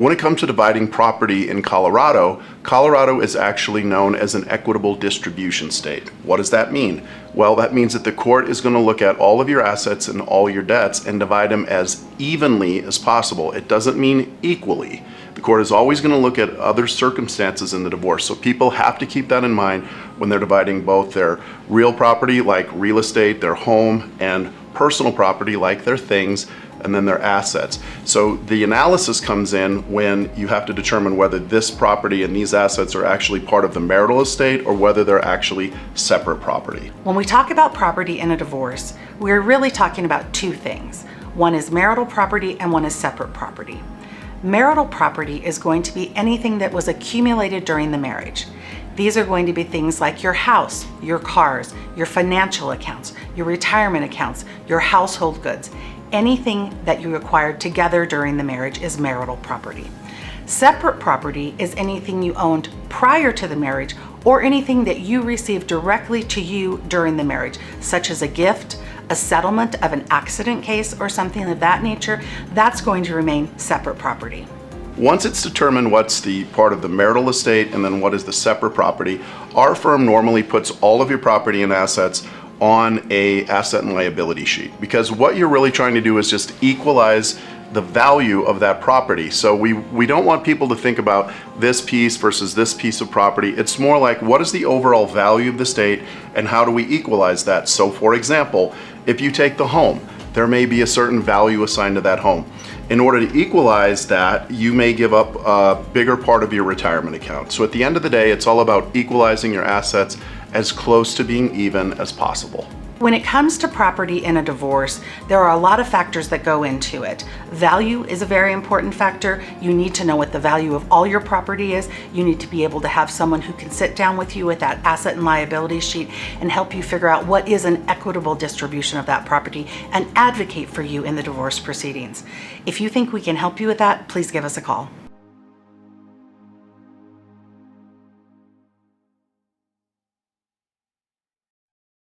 When it comes to dividing property in Colorado, Colorado is actually known as an equitable distribution state. What does that mean? Well, that means that the court is going to look at all of your assets and all your debts and divide them as evenly as possible. It doesn't mean equally. The court is always going to look at other circumstances in the divorce. So people have to keep that in mind when they're dividing both their real property, like real estate, their home, and personal property, like their things, and then their assets. So the analysis comes in when you have to determine whether this property and these assets are actually part of the marital estate or whether they're actually separate property. When we talk about property in a divorce, we're really talking about two things. One is marital property and one is separate property. Marital property is going to be anything that was accumulated during the marriage. These are going to be things like your house, your cars, your financial accounts, your retirement accounts, your household goods. Anything that you acquired together during the marriage is marital property. Separate property is anything you owned prior to the marriage or anything that you received directly to you during the marriage, such as a gift, a settlement of an accident case, or something of that nature. That's going to remain separate property. Once it's determined what's the part of the marital estate and then what is the separate property, our firm normally puts all of your property and assets on a asset and liability sheet, because what you're really trying to do is just equalize the value of that property. So we don't want people to think about this piece versus this piece of property. It's more like, what is the overall value of the estate and how do we equalize that? So for example, if you take the home, there may be a certain value assigned to that home. In order to equalize that, you may give up a bigger part of your retirement account. So at the end of the day, it's all about equalizing your assets as close to being even as possible. When it comes to property in a divorce, there are a lot of factors that go into it. Value is a very important factor. You need to know what the value of all your property is. You need to be able to have someone who can sit down with you with that asset and liability sheet and help you figure out what is an equitable distribution of that property and advocate for you in the divorce proceedings. If you think we can help you with that, please give us a call.